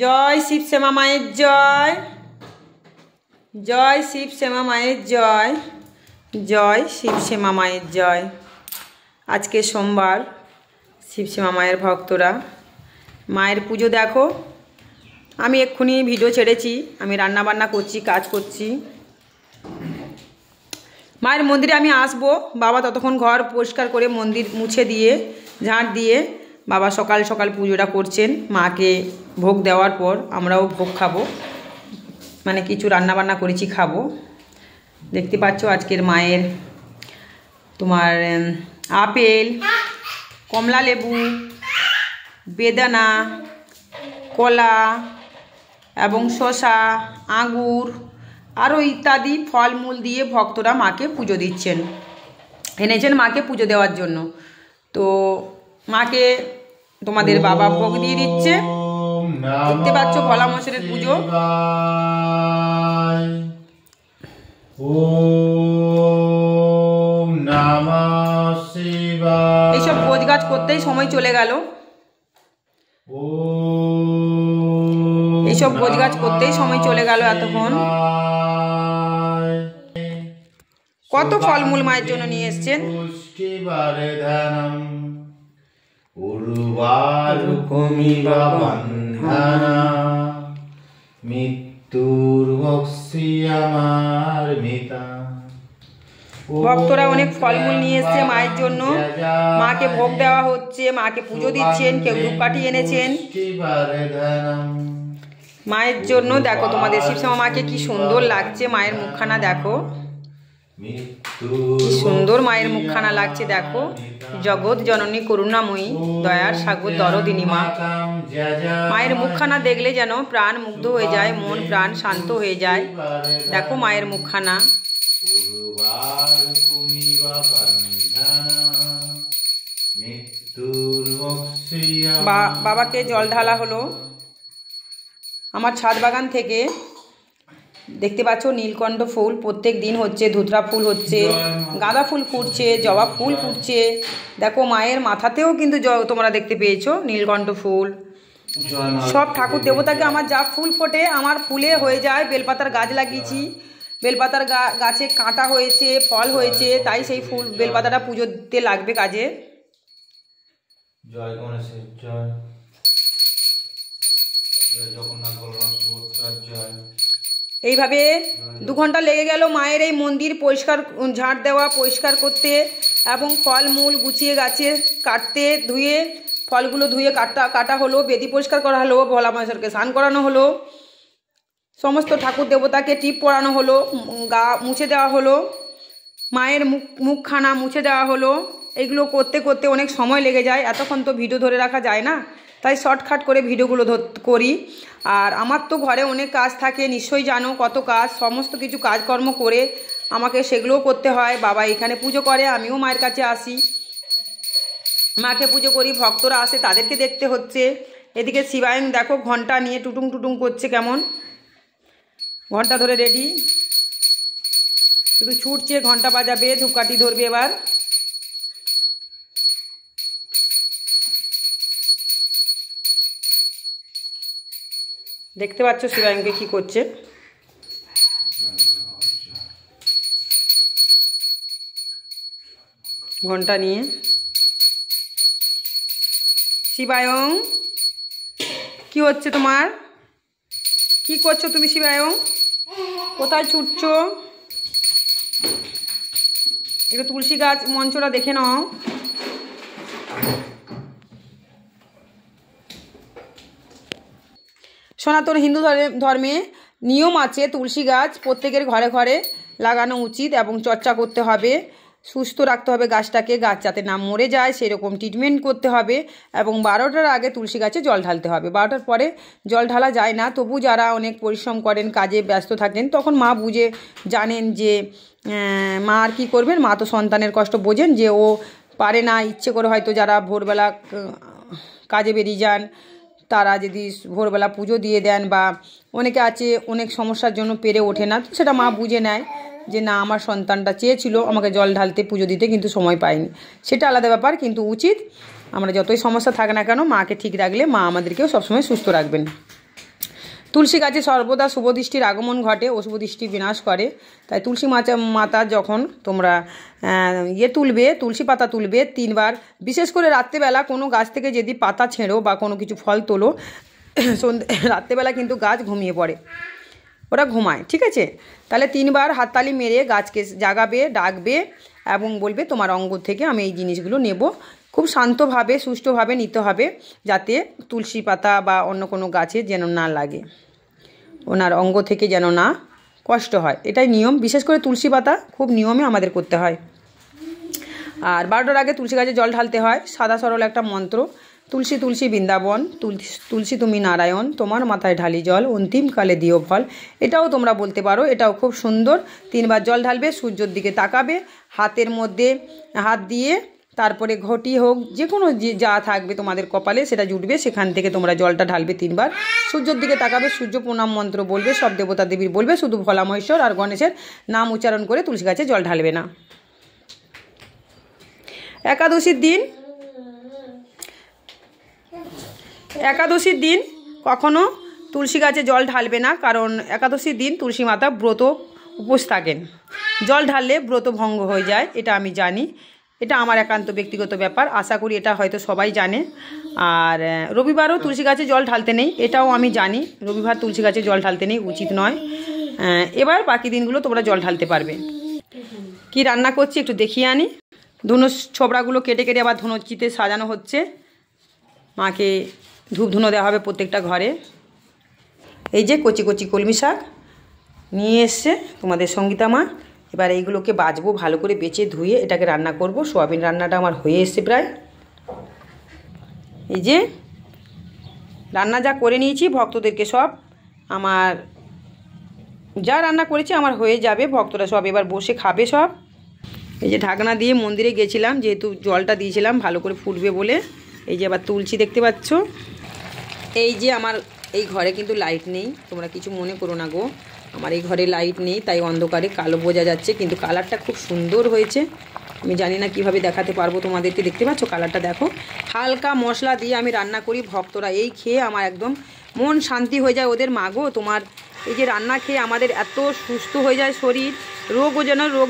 জয় শিব শ্যামা মায়ের জয়, জয় শিব শ্যামা মায়ের জয়, জয় শিব শ্যামা মায়ের জয়। আজকে সোমবার, শিব শ্যামা মায়ের ভক্তরা মায়ের পুজো দেখো। আমি এক্ষুনি ভিডিও ছেড়েছি, আমি রান্না বান্না করছি, কাজ করছি। মায়ের মন্দিরে আমি আসবো, বাবা ততক্ষণ ঘর পরিষ্কার করে মন্দির মুছে দিয়ে ঝাঁট দিয়ে বাবা সকাল সকাল পুজোটা করছেন। মাকে ভোগ দেওয়ার পর আমরাও ভোগ খাবো, মানে কিছু রান্না বান্না করেছি খাবো। দেখতে পাচ্ছ আজকের মায়ের তোমার আপেল, কমলা লেবু, বেদানা, কলা এবং শসা, আঙুর আরও ইত্যাদি ফলমূল দিয়ে ভক্তরা মাকে পুজো দিচ্ছেন, এনেছেন মাকে পুজো দেওয়ার জন্য। তো মাকে তোমাদের বাবা ভোগ দিয়ে দিচ্ছে। দেখতে পাচ্ছ ভোলা মশাইয়ের পুজো। এইসব গোছ গাছ করতেই সময় চলে গেল, এইসব গোছ গাছ করতেই সময় চলে গেল এতক্ষণ। কত ফলমূল মায়ের জন্য নিয়ে এসছেন। ভক্তরা অনেক ফলমূল নিয়ে এসছে মায়ের জন্য, মাকে ভোগ দেওয়া হচ্ছে, মাকে পুজো দিচ্ছেন, কেউ ধূপকাঠি এনেছেন মায়ের জন্য। দেখো তোমাদের শিবশ্যামা মাকে কি সুন্দর লাগছে, মায়ের মুখখানা দেখো কি সুন্দর মায়ের মুখখানা লাগছে। দেখো জগৎ জননী করুণাময়ী দয়ার সাগর দরদিনী মা, মায়ের মুখখানা দেখলে যেন প্রাণ মুগ্ধ হয়ে যায়, মন প্রাণ শান্ত হয়ে যায়। দেখো মায়ের মুখখানা। বাবাকে জল ঢালা হলো। আমার ছাদ বাগান থেকে দেখতে পাচ্ছ নীলকণ্ঠ ফুল প্রত্যেক দিন হচ্ছে, ধুতরা ফুল হচ্ছে, গাঁদা ফুল ফুটছে, জবা ফুল ফুটছে। দেখো মায়ের মাথাতেও কিন্তু তোমরা দেখতে পেয়েছো নীলকণ্ঠ ফুল। সব ঠাকুর দেবতাকে আমার যা ফুল ফোটে আমার ফুলে হয়ে যায়। বেলপাতার গাছ লাগিয়েছি, বেলপাতার গাছে কাঁটা হয়েছে, ফল হয়েছে, তাই সেই ফুল বেলপাতাটা পুজোতে লাগবে কাজে। জয় গণেশের জয়, জয় জগন্নাথ বলরাম সুভদ্রার জয়। এইভাবে 2 ঘন্টা লেগে গেল মায়ের এই মন্দির পরিষ্কার, ঝাঁট দেওয়া, পরিষ্কার করতে এবং ফলমূল গুছিয়ে গাছে কাটতে, ধুয়ে ফলগুলো ধুয়ে কাটা হলো, বেদি পরিষ্কার করা হলো, ভোলা মহেশ্বরকে স্নান করানো হলো, সমস্ত ঠাকুর দেবতাকে টিপ পরানো হলো, গা মুছে দেওয়া হলো, মায়ের মুখখানা মুছে দেওয়া হলো। এইগুলো করতে করতে অনেক সময় লেগে যায়, এতক্ষণ তো ভিডিও ধরে রাখা যায় না, তাই শর্টকাট করে ভিডিওগুলো করি। আর আমার তো ঘরে অনেক কাজ থাকে, নিশ্চয়ই জানো কত কাজ, সমস্ত কিছু কাজকর্ম করে আমাকে সেগুলোও করতে হয়। বাবা এখানে পুজো করে, আমিও মায়ের কাছে আসি, মাকে পুজো করি, ভক্তরা আসে তাদেরকে দেখতে হচ্ছে। এদিকে শিবায়ন দেখো ঘন্টা নিয়ে টুটুং টুটুং করছে, কেমন ঘন্টা ধরে রেডি, শুধু ছুটছে, ঘন্টা বাজাবে, ধূপকাঠি ধরবে। এবার দেখতে পাচ্ছ শিবায়নকে কি করছে। ঘন্টা নিয়ে শিবায়ন কি হচ্ছে তোমার, কি করছো তুমি শিবায়ন, কোথায় ছুটছো? একটু তুলসী গাছ মঞ্চটা দেখে নাও। সনাতন হিন্দু ধর্মে নিয়ম আছে তুলসী গাছ প্রত্যেকের ঘরে ঘরে লাগানো উচিত এবং চর্চা করতে হবে, সুস্থ রাখতে হবে গাছটাকে, গাছ যাতে না মরে যায় সেরকম ট্রিটমেন্ট করতে হবে এবং 12টার আগে তুলসী গাছে জল ঢালতে হবে। 12টার পরে জল ঢালা যায় না, তবু যারা অনেক পরিশ্রম করেন, কাজে ব্যস্ত থাকেন, তখন মা বুঝে জানেন যে মা আর কী করবেন, মা তো সন্তানের কষ্ট বোঝেন যে ও পারে না, ইচ্ছে করে হয়তো যারা ভোরবেলা কাজে বেরিয়ে যান তারা যদি ভোরবেলা পুজো দিয়ে দেন, বা অনেকে আছে অনেক সমস্যার জন্য পেরে ওঠে না, তো সেটা মা বুঝে নেয় যে না আমার সন্তানটা চেয়েছিল আমাকে জল ঢালতে, পুজো দিতে, কিন্তু সময় পায়নি, সেটা আলাদা ব্যাপার। কিন্তু উচিত আমরা যতই সমস্যা থাকে না কেন মাকে ঠিক রাখলে মা আমাদেরকেও সবসময় সুস্থ রাখবেন। তুলসী গাছে সর্বদা শুভদৃষ্টির আগমন ঘটে, অশুভ দৃষ্টি বিনাশ করে। তাই তুলসী মাতা যখন তোমরা তুলবে, তুলসী পাতা তুলবে 3 বার, বিশেষ করে রাত্রেবেলা কোনো গাছ থেকে যদি পাতা ছেঁড়ো বা কোনো কিছু ফল তোলো, রাত্রেবেলা কিন্তু গাছ ঘুমিয়ে পড়ে, ওরা ঘুমায়, ঠিক আছে? তাহলে 3 বার হাততালি মেরে গাছকে জাগাবে, ডাকবে এবং বলবে তোমার অঙ্গ থেকে আমি এই জিনিসগুলো নেব। খুব শান্তভাবে সুষ্ঠুভাবে নিতে হবে, যাতে তুলসী পাতা বা অন্য কোনো গাছে যেন না লাগে, ওনার অঙ্গ থেকে যেন না কষ্ট হয়, এটাই নিয়ম। বিশেষ করে তুলসী পাতা খুব নিয়মে আমাদের করতে হয়। আর 12টার আগে তুলসী গাছে জল ঢালতে হয়। সাদা সরল একটা মন্ত্র, তুলসী তুলসী বৃন্দাবন, তুলসী তুমি নারায়ণ, তোমার মাথায় ঢালি জল, অন্তিমকালে দিও ফল। এটাও তোমরা বলতে পারো, এটাও খুব সুন্দর। 3 বার জল ঢালবে, সূর্যের দিকে তাকাবে, হাতের মধ্যে হাত দিয়ে তারপরে ঘটি হোক যে কোনো যা থাকবে তোমাদের কপালে সেটা জুটবে, সেখান থেকে তোমরা জলটা ঢালবে 3 বার। সূর্যের দিকে তাকাবে, সূর্য প্রণাম মন্ত্র বলবে, সব দেবতা দেবীর বলবে, শুধু ভোলা মহেশ্বর আর গণেশের নাম উচ্চারণ করে তুলসী গাছে জল ঢালবে না। একাদশীর দিন কখনো তুলসী গাছে জল ঢালবে না, কারণ একাদশীর দিন তুলসী মাতা ব্রত উপোস থাকেন, জল ঢাললে ব্রত ভঙ্গ হয়ে যায়, এটা আমি জানি, এটা আমার একান্ত ব্যক্তিগত ব্যাপার, আশা করি এটা হয়তো সবাই জানে। আর রবিবারও তুলসী গাছে জল ঢালতে নেই, এটাও আমি জানি, রবিবার তুলসী গাছে জল ঢালতে নেই, উচিত নয়। এবার বাকি দিনগুলো তোমরা জল ঢালতে পারবে। কি রান্না করছি একটু দেখিয়ে আনি। ধুনো ছোবড়াগুলো কেটে কেটে আবার ধুনোচিতে সাজানো হচ্ছে, মাকে ধূপ ধুনো দেওয়া হবে প্রত্যেকটা ঘরে। এই যে কচি কচি কলমি শাক নিয়ে এসছে তোমাদের সঙ্গীতা মা, এবার এইগুলোকে বাছবো, ভালো করে বেছে ধুয়ে এটাকে রান্না করব। সোয়াবিন রান্নাটা আমার হয়ে এসছে প্রায়। এই যে রান্না যা করে নিয়েছি ভক্তদেরকে সব আমার যা রান্না করেছি আমার হয়ে যাবে, ভক্তরা সব এবার বসে খাবে সব। এই যে ঢাকনা দিয়ে মন্দিরে গেছিলাম, যেহেতু জলটা দিয়েছিলাম ভালো করে ফুটবে বলে। এই যে আবার তুলছি, দেখতে পাচ্ছ। এই যে আমার এই ঘরে কিন্তু লাইট নেই, তোমরা কিছু মনে করো না গো, আমার এই ঘরে লাইট নেই, তাই অন্ধকারে কালো বোঝা যাচ্ছে, কিন্তু কালারটা খুব সুন্দর হয়েছে। আমি জানি না কিভাবে দেখাতে পারবো তোমাদেরকে, দেখতে পাচ্ছ কালারটা দেখো। হালকা মশলা দিয়ে আমি রান্না করি, ভক্তরা এই খেয়ে আমার একদম মন শান্তি হয়ে যায়। ওদের মাগো তোমার এই যে রান্না খেয়ে আমাদের এত সুস্থ হয়ে যায় শরীর, রোগ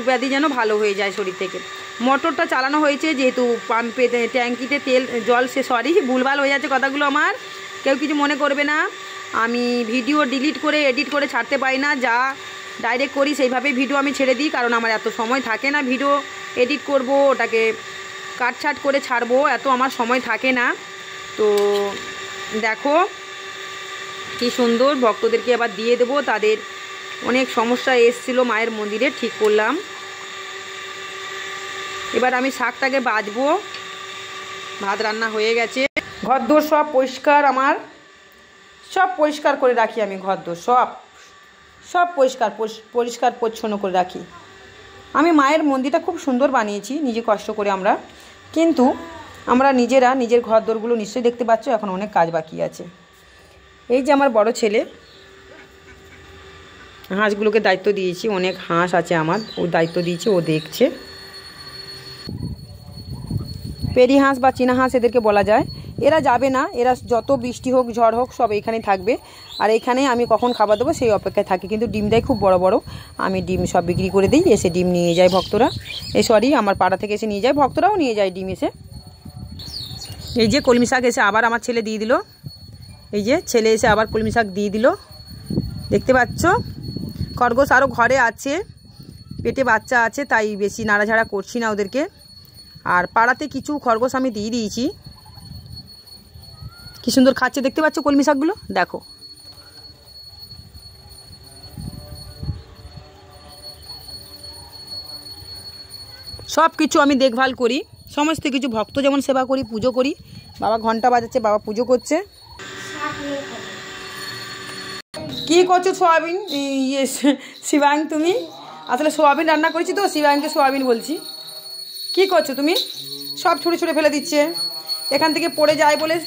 ব্যাধি যেন ভালো হয়ে যায় শরীর থেকে। মোটরটা চালানো হয়েছে যেহেতু, পাম্পে ট্যাঙ্কিতে জল ভুলভাল হয়ে যাচ্ছে কথাগুলো আমার, কেউ কিছু মনে করবে না। আমি ভিডিও ডিলিট করে এডিট করে ছাড়তে পারি না, যা ডাইরেক্ট করি সেইভাবেই ভিডিও আমি ছেড়ে দিই, কারণ আমার এত সময় থাকে না ভিডিও এডিট করব, ওটাকে কাটছাট করে ছাড়বো, এত আমার সময় থাকে না। তো দেখো কি সুন্দর, ভক্তদেরকে আবার দিয়ে দেবো, তাদের অনেক সমস্যা এসেছিলো মায়ের মন্দিরে, ঠিক করলাম। এবার আমি শাকটাকে বাছবো, ভাত রান্না হয়ে গেছে। ঘরদোর সব পরিষ্কার, আমার সব পরিষ্কার করে রাখি আমি, ঘরদোর সব পরিষ্কার পরিচ্ছন্ন করে রাখি আমি। মায়ের মন্দিরটা খুব সুন্দর বানিয়েছি নিজে কষ্ট করে আমরা, কিন্তু আমরা নিজেরা নিজের ঘরদোরগুলো নিশ্চয়ই দেখতে পাচ্ছ, এখন অনেক কাজ বাকি আছে। এই যে আমার বড় ছেলে, হাঁসগুলোকে দায়িত্ব দিয়েছি, অনেক হাঁস আছে আমার, ও দায়িত্ব দিয়েছে, ও দেখছে। পেরি হাঁস বা চীনা হাঁস এদেরকে বলা যায়। এরা যাবে না, এরা যত বৃষ্টি হোক ঝড় হোক সব এইখানেই থাকবে, আর এইখানে আমি কখন খাবার দেবো সেই অপেক্ষায় থাকে। কিন্তু ডিম দেয় খুব বড় বড়, আমি ডিম সব বিক্রি করে দিই, এসে ডিম নিয়ে যায় ভক্তরা, আমার পাড়া থেকে এসে নিয়ে যায়, ভক্তরাও নিয়ে যায় ডিম এসে। এই যে কলমি শাক এসে আবার আমার ছেলে দিয়ে দিল, এই যে ছেলে এসে আবার কলমি শাক দিয়ে দিল, দেখতে পাচ্ছ। খরগোশ আরও ঘরে আছে, পেটে বাচ্চা আছে, তাই বেশি নাড়াঝাড়া করছি না ওদেরকে। আর পাড়াতে কিছু খরগোশ আমি দিয়ে দিয়েছি, কি সুন্দর খাচ্ছে, দেখতে পাচ্ছ কলমি শাকগুলো, দেখো। সব কিছু আমি দেখভাল করি, সমস্ত কিছু, ভক্ত যেমন সেবা করি, পুজো করি। বাবা ঘন্টা বাজাচ্ছে, বাবা পুজো করছে। কি করছো সোয়াবিন? শিবাং তুমি আসলে সোয়াবিন রান্না করেছি তো, শিবাংকে সোয়াবিন বলছি। কি করছো তুমি? সব ছুঁড়ে ছুঁড়ে ফেলে দিচ্ছে, এখান থেকে পড়ে যায় বলে।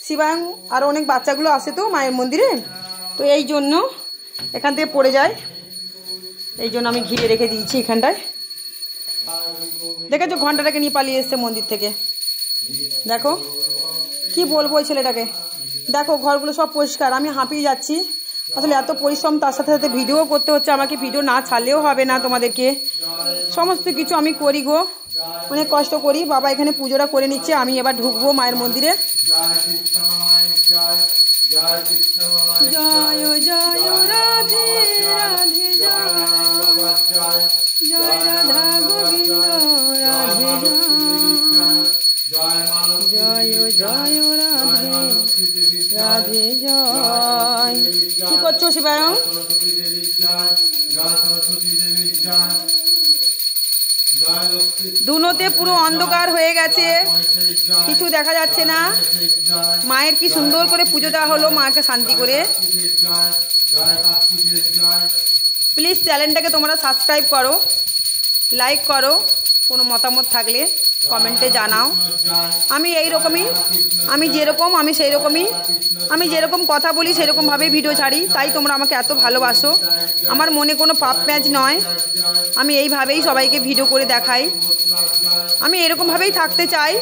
শিবাং আর অনেক বাচ্চাগুলো আসে তো মায়ের মন্দিরে, তো এই জন্য এখান থেকে পড়ে যায়, এই জন্য আমি ঘিরে রেখে দিয়েছি এখানটায়। দেখেছো ঘন্টাটাকে নিয়ে পালিয়ে এসছে মন্দির থেকে, দেখো কি বলবো ওই ছেলেটাকে। দেখো ঘরগুলো সব পরিষ্কার, আমি হাঁপিয়ে যাচ্ছি, আসলে এত পরিশ্রম, তার সাথে সাথে ভিডিও করতে হচ্ছে আমাকে, ভিডিও না ছাড়লেও হবে না তোমাদেরকে। সমস্ত কিছু আমি করি গো, অনেক কষ্ট করি। বাবা এখানে পুজোটা করে নিচ্ছে, আমি এবার ঢুকবো মায়ের মন্দিরে। জয় জয় রাধে রাধে জয় রাধা গোবিন্দ রাধে জয় জয় রাধে রাধে জয়। কি করছো শিবায়ং? দুনোতে পুরো অন্ধকার হয়ে গেছে, কিছু দেখা যাচ্ছে না। মায়ের কি সুন্দর করে পুজো দেওয়া হলো, মাকে শান্তি করে। প্লিজ চ্যানেলটাকে তোমরা সাবস্ক্রাইব করো, লাইক করো, কোনো মতামত থাকলে কমেন্টে জানাও। আমি এই রকমই, আমি যেরকম আমি সেই রকমই, আমি যেরকম কথা বলি সেরকমভাবেই ভিডিও ছাড়ি, তাই তোমরা আমাকে এত ভালোবাসো। আমার মনে কোনো পাপ প্যাঁচ নয়, আমি এইভাবেই সবাইকে ভিডিও করে দেখাই। আমি এরকমভাবেই থাকতে চাই,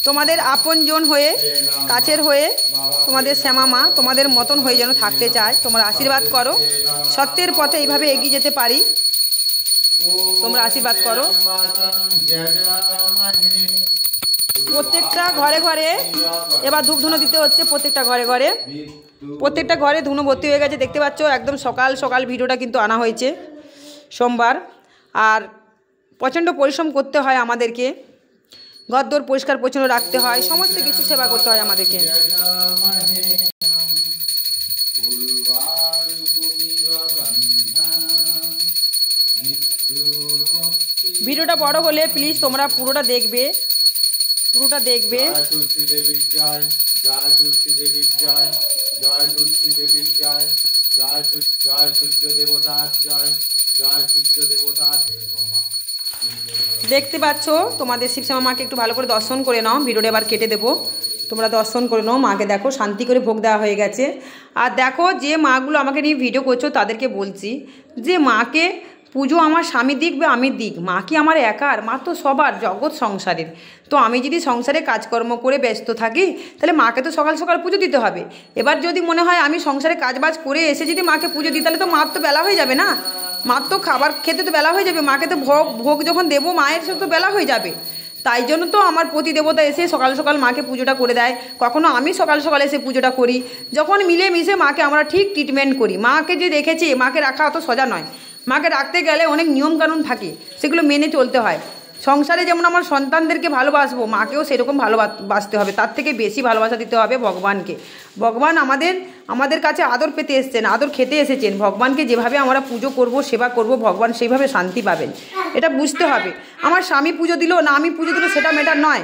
তোমাদের আপনজন হয়ে, কাছের হয়ে, তোমাদের শ্যামা মা তোমাদের মতন হয়ে যেন থাকতে চাই। তোমরা আশীর্বাদ করো, সত্যের পথে এইভাবে এগিয়ে যেতে পারি, তোমরা আশীর্বাদ করো। প্রত্যেকটা ঘরে ঘরে এবার ধূপ ধুনো দিতে হচ্ছে, প্রত্যেকটা ঘরে ঘরে, প্রত্যেকটা ঘরে ধুনো ভর্তি হয়ে গেছে। দেখতে পাচ্ছ একদম সকাল সকাল ভিডিওটা কিন্তু আনা হয়েছে, সোমবার। আর প্রচণ্ড পরিশ্রম করতে হয় আমাদেরকে, ঘরদোর পরিষ্কার পরিচ্ছন্ন রাখতে হয়, সমস্ত কিছু সেবা করতে হয় আমাদেরকে। ভিডিওটা বড় হলে প্লিজ তোমরা পুরোটা দেখবে, পুরোটা দেখবে। দেখতে পাচ্ছ তোমাদের শিবশ্যামা মাকে একটু ভালো করে দর্শন করে নাও। ভিডিওটা এবার কেটে দেবো, তোমরা দর্শন করে নাও মাকে। দেখো শান্তি করে ভোগ দেওয়া হয়ে গেছে। আর দেখো যে মাগুলো আমাকে নিয়ে ভিডিও করছো তাদেরকে বলছি যে মাকে পুজো আমার স্বামী দিক বা আমি দিক, মা কি আমার একার? মা তো সবার, জগৎ সংসারের। তো আমি যদি সংসারে কাজকর্ম করে ব্যস্ত থাকি তাহলে মাকে তো সকাল সকাল পুজো দিতে হবে। এবার যদি মনে হয় আমি সংসারে কাজবাজ করে এসে যদি মাকে পুজো দিই তাহলে তো মার তো বেলা হয়ে যাবে না, মার তো খাবার খেতে তো বেলা হয়ে যাবে, মাকে তো ভোগ যখন দেবো মায়ের সে তো বেলা হয়ে যাবে। তাই জন্য তো আমার প্রতি দেবতা এসে সকাল সকাল মাকে পুজোটা করে দেয়, কখনো আমি সকাল সকাল এসে পুজোটা করি। যখন মিলে মিশে মাকে আমরা ঠিক ট্রিটমেন্ট করি। মাকে যে রেখেছি, মাকে রাখা অত সোজা নয়, মাকে রাখতে গেলে অনেক নিয়মকানুন থাকে, সেগুলো মেনে চলতে হয়। সংসারে যেমন আমার সন্তানদেরকে ভালোবাসবো, মাকেও সেরকম ভালোবাসতে হবে, তার থেকে বেশি ভালোবাসা দিতে হবে ভগবানকে। ভগবান আমাদের কাছে আদর পেতে এসেছেন, আদর খেতে এসেছেন। ভগবানকে যেভাবে আমরা পুজো করব, সেবা করব, ভগবান সেইভাবে শান্তি পাবেন, এটা বুঝতে হবে। আমার স্বামী পুজো দিল না আমি পুজো দিল সেটা ম্যাটার নয়,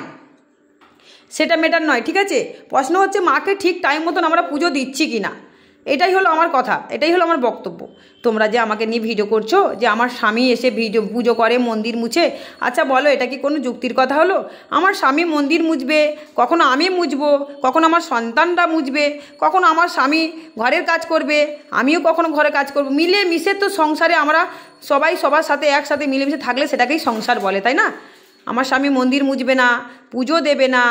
সেটা ম্যাটার নয়, ঠিক আছে? প্রশ্ন হচ্ছে মাকে ঠিক টাইম মতন আমরা পুজো দিচ্ছি কি না, এটাই হলো আমার কথা, এটাই হলো আমার বক্তব্য। তোমরা যে আমাকে নিয়ে ভিডিও করছো যে আমার স্বামী এসে পুজো করে, মন্দির মুছে, আচ্ছা বলো এটা কি কোনো যুক্তির কথা হলো? আমার স্বামী মন্দির মুছবে, কখনো আমি মুছবো, কখনো আমার সন্তানরা মুছবে, কখনো আমার স্বামী ঘরের কাজ করবে, আমিও কখনো ঘরে কাজ করবো। মিলে মিশে তো সংসারে আমরা সবাই সবার সাথে একসাথে মিলেমিশে থাকলে সেটাকেই সংসার বলে, তাই না? আমার স্বামী মন্দির মুছবে না, পুজো দেবে না,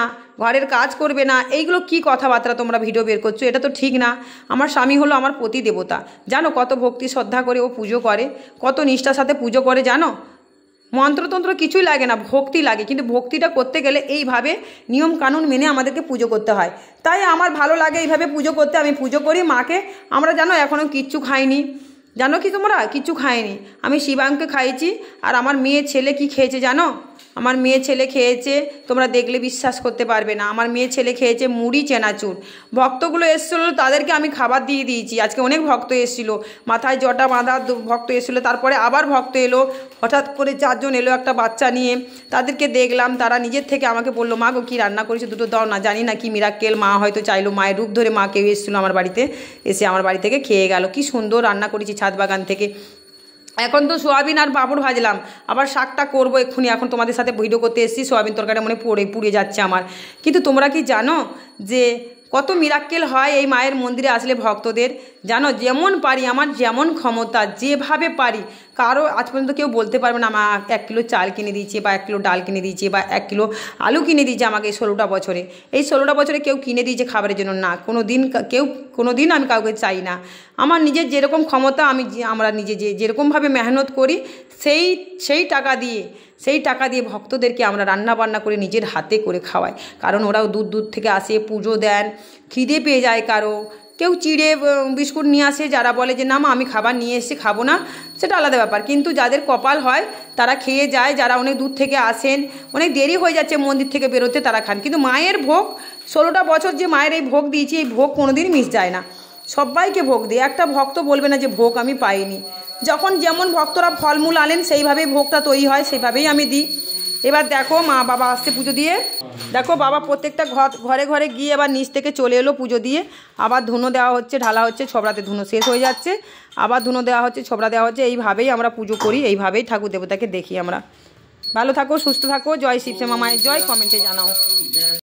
ঘরের কাজ করবে না, এইগুলো কি কথাবার্তা তোমরা ভিডিও বের করছো? এটা তো ঠিক না। আমার স্বামী হলো আমার প্রতি দেবতা, জানো কত ভক্তি শ্রদ্ধা করে ও পুজো করে, কত নিষ্ঠার সাথে পুজো করে, জানো? মন্ত্রতন্ত্র কিছুই লাগে না, ভক্তি লাগে। কিন্তু ভক্তিটা করতে গেলে এইভাবে নিয়ম কানুন মেনে আমাদেরকে পুজো করতে হয়। তাই আমার ভালো লাগে এইভাবে পুজো করতে, আমি পুজো করি মাকে। আমরা জানো এখনও কিচ্ছু খাইনি, জানো কি তোমরা? কিচ্ছু খাইনি। আমি শিবাংকে খাইয়েছি, আর আমার মেয়ে ছেলে কি খেয়েছে জানো? আমার মেয়ে ছেলে খেয়েছে, তোমরা দেখলে বিশ্বাস করতে পারবে না, আমার মেয়ে ছেলে খেয়েছে মুড়ি চেনাচুর। ভক্তগুলো এসেছিলো, তাদেরকে আমি খাবার দিয়ে দিয়েছি। আজকে অনেক ভক্ত এসেছিলো, মাথায় জটা বাঁধা ভক্ত এসেছিলো, তারপরে আবার ভক্ত এলো, হঠাৎ করে 4 জন এলো একটা বাচ্চা নিয়ে। তাদেরকে দেখলাম, তারা নিজের থেকে আমাকে বললো মা গো কী রান্না করেছে দুটো দাও না। জানি না কি মিরাক্কেল, মা হয়তো চাইলো, মায়ের রূপ ধরে মা কেউ এসেছিলো আমার বাড়িতে, এসে আমার বাড়ি থেকে খেয়ে গেল। কি সুন্দর রান্না করেছি ছাদ বাগান থেকে। এখন তো সোয়াবিন আর পাঁপড় ভাজলাম, আবার শাকটা করবো এক্ষুনি। এখন তোমাদের সাথে ভিডিও করতে এসেছি, সোয়াবিন তরকারিটা মনে পুড়ে যাচ্ছে আমার। কিন্তু তোমরা কি জানো যে কত মিরাক্কেল হয় এই মায়ের মন্দিরে আসলে ভক্তদের? জানো যেমন পারি, আমার যেমন ক্ষমতা, যেভাবে পারি কারো আজ পর্যন্ত কেউ বলতে পারবে না আমার 1 কিলো চাল কিনে দিয়েছে বা 1 কিলো ডাল কিনে দিয়েছে বা 1 কিলো আলু কিনে দিয়েছে আমাকে 16টা বছরে। এই 16টা বছরে কেউ কিনে দিয়েছে খাবারের জন্য না, কোনো দিন আমি কাউকে চাই না। আমার নিজের যেরকম ক্ষমতা আমরা নিজে যেরকমভাবে মেহনত করি সেই টাকা দিয়ে ভক্তদেরকে আমরা রান্না বান্না করে নিজের হাতে করে খাওয়াই। কারণ ওরাও দূর থেকে আসে, পুজো দেন, খিদে পেয়ে যায় কারো, কেউ চিড়ে বিস্কুট নিয়ে আসে, যারা বলে যে না মা আমি খাবার নিয়ে এসেছি খাবো না, সেটা আলাদা ব্যাপার। কিন্তু যাদের কপাল হয় তারা খেয়ে যায়, যারা অনেক দূর থেকে আসেন, অনেক দেরি হয়ে যাচ্ছে মন্দির থেকে বেরোতে, তারা খান। কিন্তু মায়ের ভোগ 16টা বছর যে মায়ের এই ভোগ দিয়েছি, এই ভোগ কোনোদিন মিস যায় না। সবাইকে ভোগ দিই, একটা ভক্ত বলবে না যে ভোগ আমি পাইনি। যখন যেমন ভক্তরা ফলমূল আনেন সেইভাবেই ভোগটা তৈরি হয়, সেইভাবেই আমি দিই। এবার দেখো মা বাবা আসছে পুজো দিয়ে, দেখো বাবা প্রত্যেকটা ঘরে গিয়ে এবার নিচ থেকে চলে এলো পুজো দিয়ে। আবার ধুনো দেওয়া হচ্ছে, ঢালা হচ্ছে, ছবড়াতে ধুনো শেষ হয়ে যাচ্ছে, আবার ধুনো দেওয়া হচ্ছে, ছবড়া দেওয়া হচ্ছে। এইভাবেই আমরা পুজো করি, এইভাবেই ঠাকুর দেবতাকে দেখি আমরা। ভালো থাকো, সুস্থ থাকো, জয় শিবশ্যামা মায়ের জয়, কমেন্টে জানাও।